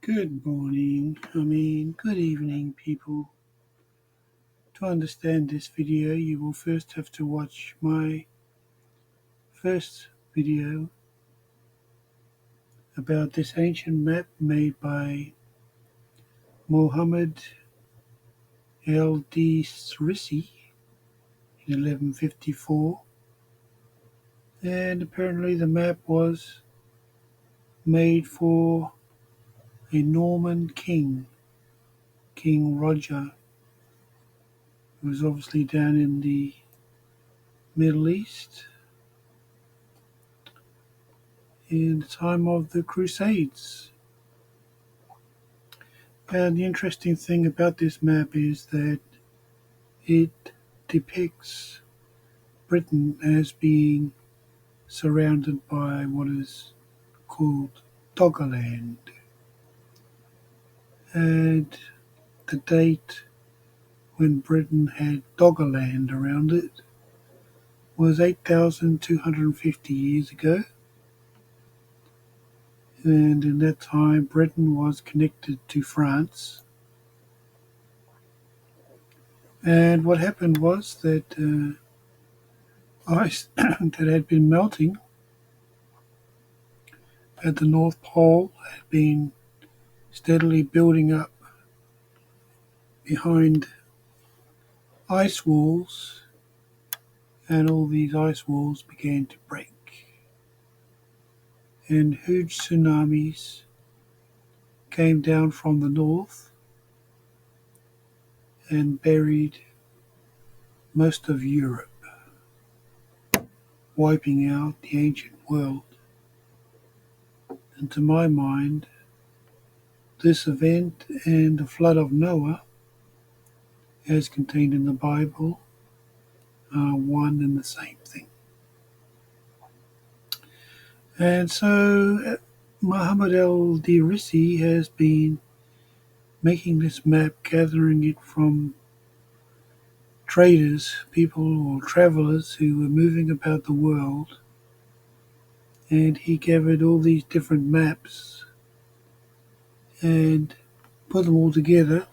Good morning, good evening, people. To understand this video, you will first have to watch my first video about this ancient map made by Mohammed el-Risi in 1154. And apparently the map was made for a Norman king, King Roger, who was obviously down in the Middle East in the time of the Crusades. And the interesting thing about this map is that it depicts Britain as being surrounded by what is called Doggerland. And the date when Britain had Doggerland around it was 8,250 years ago. And in that time, Britain was connected to France. And what happened was that ice that had been melting at the North Pole had been steadily building up behind ice walls, and all these ice walls began to break. And huge tsunamis came down from the north and buried most of Europe, wiping out the ancient world. And to my mind, this event and the flood of Noah, as contained in the Bible, are one and the same thing. And so Muhammad el-Risi has been making this map, gathering it from traders, people or travelers who were moving about the world. And he gathered all these different maps and put them all together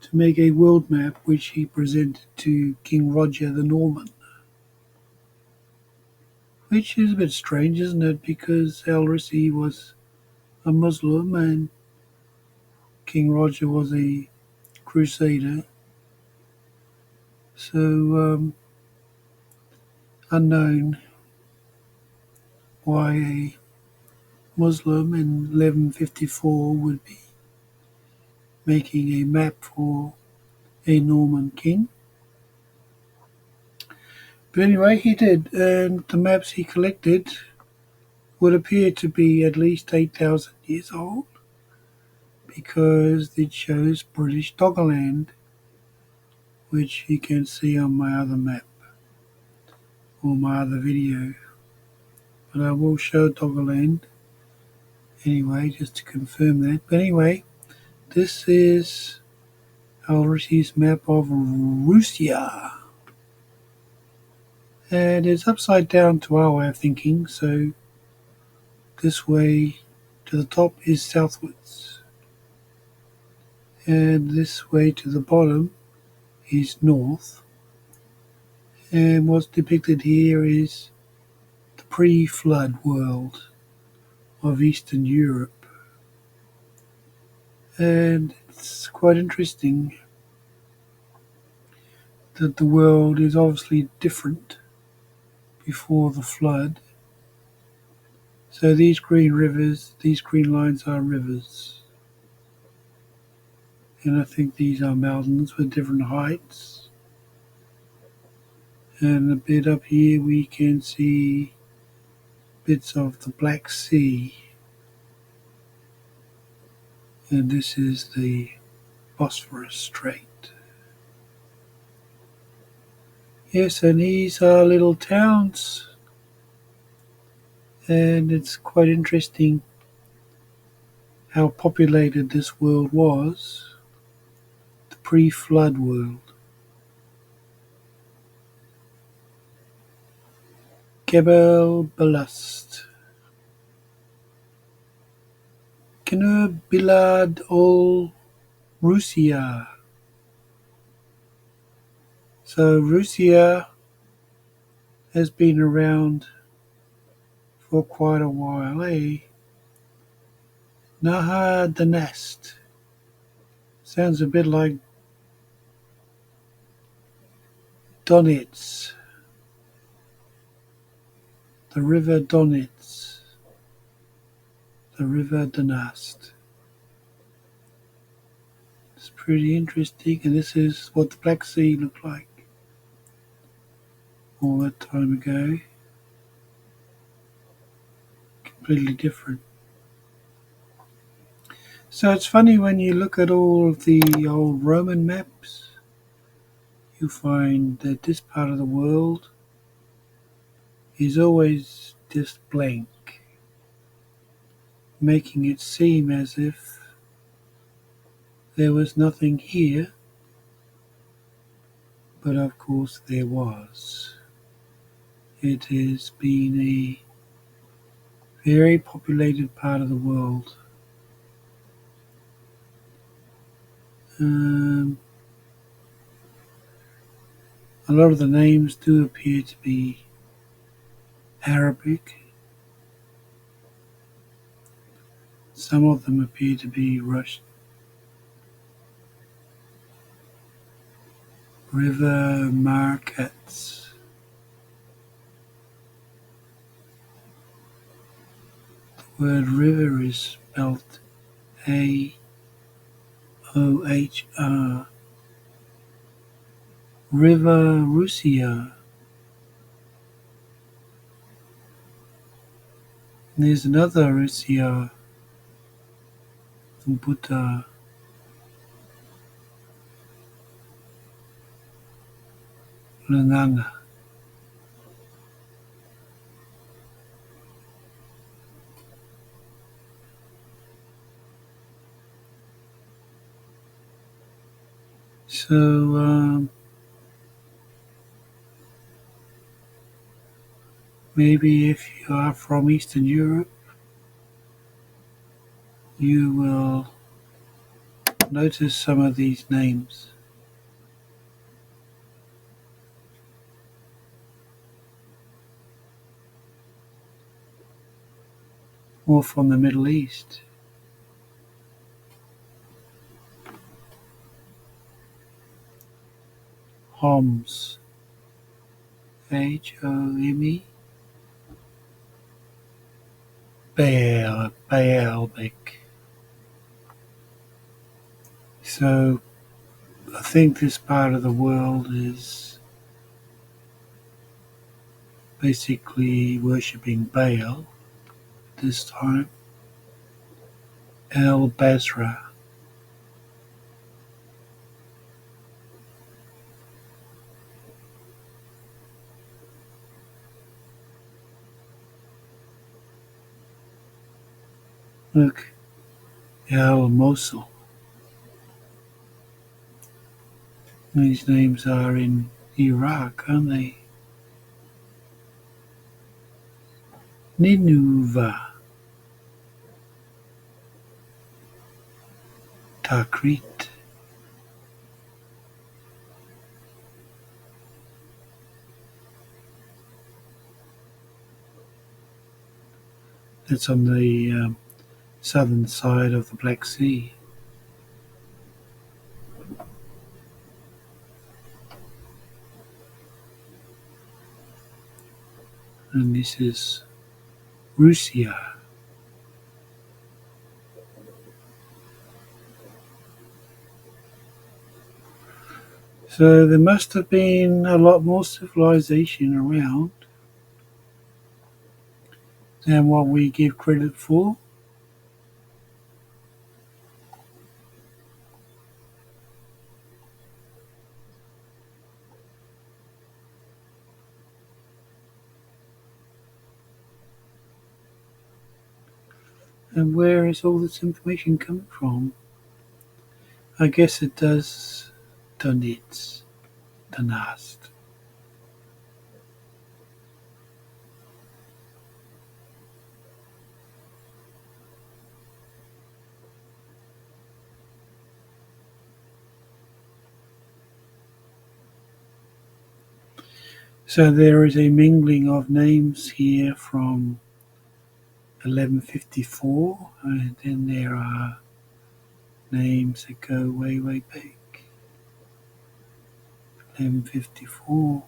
to make a world map, which he presented to King Roger the Norman. Which is a bit strange, isn't it? Because el-Risi was a Muslim and King Roger was a crusader. So unknown why a Muslim in 1154 would be making a map for a Norman king. But anyway, he did, and the maps he collected would appear to be at least 8,000 years old because it shows British Doggerland, which you can see on my other map or my other video. But I will show Doggerland anyway, just to confirm that. But anyway, this is el-Risi's map of Russia. And it's upside down to our way of thinking, so this way to the top is southwards. And this way to the bottom is north. And what's depicted here is the pre-flood world of Eastern Europe. And it's quite interesting that the world is obviously different before the flood. So these green rivers, these green lines are rivers. And I think these are mountains with different heights. And a bit up here we can see bits of the Black Sea. And this is the Bosphorus Strait. Yes, and these are little towns. And it's quite interesting how populated this world was, the pre-flood world. Gebel Belast. Kenur Bilad ol Russia. So Russia has been around for quite a while, eh? Naha Danest. Sounds a bit like Donetsk, the river Donetsk, the river Donast. It's pretty interesting, and this is what the Black Sea looked like all that time ago. Completely different. So it's funny when you look at all of the old Roman maps, you find that this part of the world is always just blank, making it seem as if there was nothing here, but of course there was. It has been a very populated part of the world. Um, a lot of the names do appear to be Arabic. Some of them appear to be Russian. River markets. The word river is spelled A-O-H-R. River Russia. There's another Russia, Buddha, Lanana. So, maybe if you are from Eastern Europe, you will notice some of these names. Or from the Middle East. Homs. H-O-M-E. Baalbek. So I think this part of the world is basically worshipping Baal this time. El Basra. Look, El Mosul. These names are in Iraq, aren't they? Nineveh. Takrit. That's on the southern side of the Black Sea. And this is Russia. So there must have been a lot more civilization around than what we give credit for. And where is all this information coming from? I guess it does Donetsk, Donast. So there is a mingling of names here from 1154, and then there are names that go way, way back. 1154.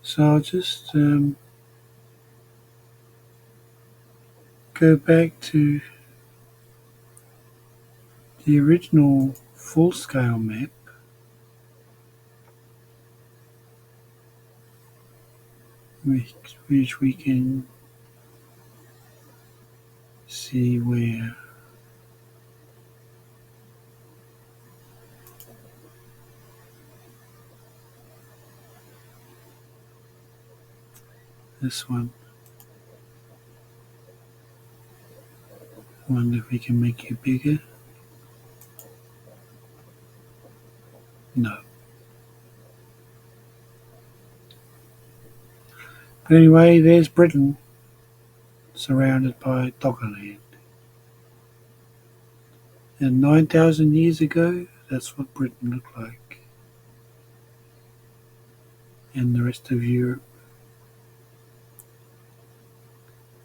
So I'll just go back to the original full-scale map, which we can see where this one. Wonder if we can make it bigger. No. But anyway, there's Britain surrounded by Doggerland. And 9,000 years ago, that's what Britain looked like. And the rest of Europe.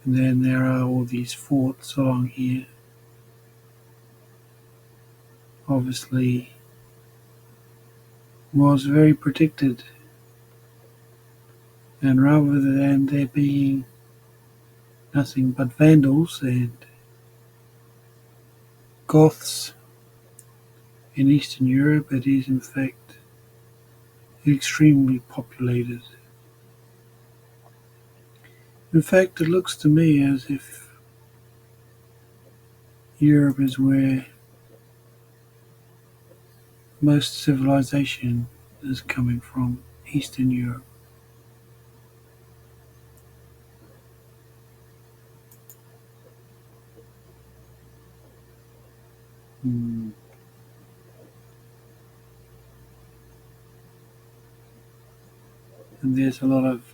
And then there are all these forts along here. Obviously, was very protected. And rather than there being nothing but Vandals and Goths in Eastern Europe, it is in fact extremely populated. In fact, it looks to me as if Europe is where most civilization is coming from, Eastern Europe. Mm. And there's a lot of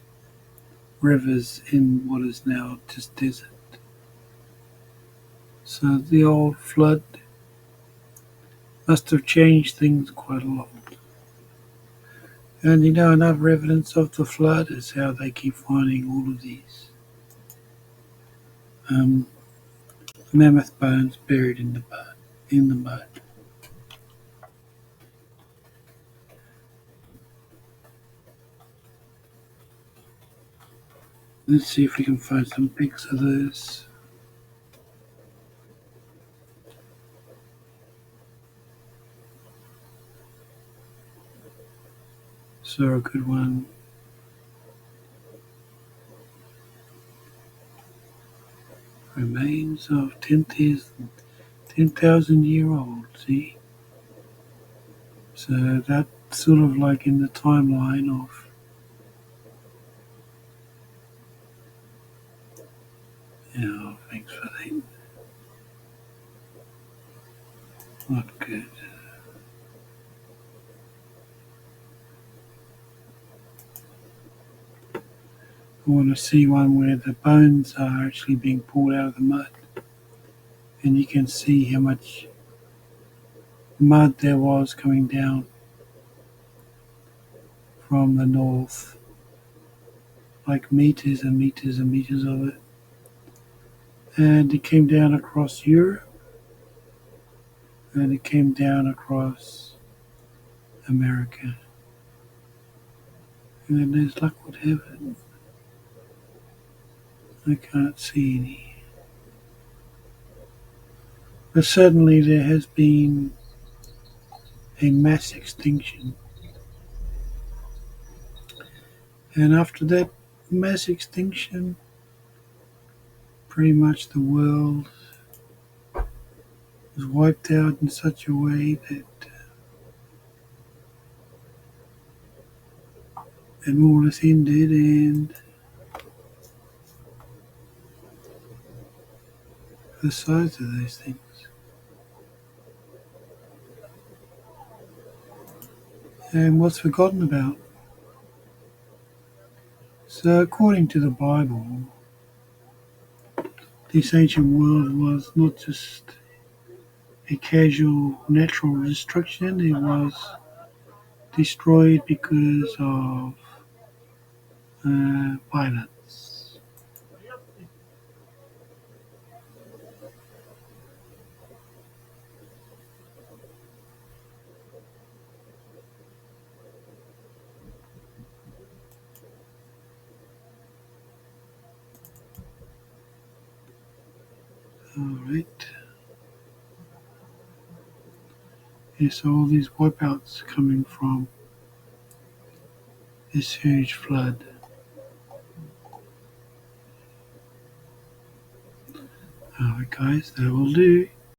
rivers in what is now just desert. So the old flood must have changed things quite a lot. And another evidence of the flood is how they keep finding all of these mammoth bones buried in the mud. Let's see if we can find some pics of those. So a good one. Remains of 10,000 year old, see? So that's sort of like in the timeline of thanks for that. Not good. I want to see one where the bones are actually being pulled out of the mud. And you can see how much mud there was coming down from the north. Like meters and meters and meters of it. And it came down across Europe. And it came down across America. And then as luck would have it, I can't see any. But certainly there has been a mass extinction. And after that mass extinction, pretty much the world was wiped out in such a way that it more or less ended, and the size of those things. And what's forgotten about? So according to the Bible, this ancient world was not just a casual natural destruction, it was destroyed because of violence. Alright. Yes, all these wipeouts coming from this huge flood. Alright guys, that will do.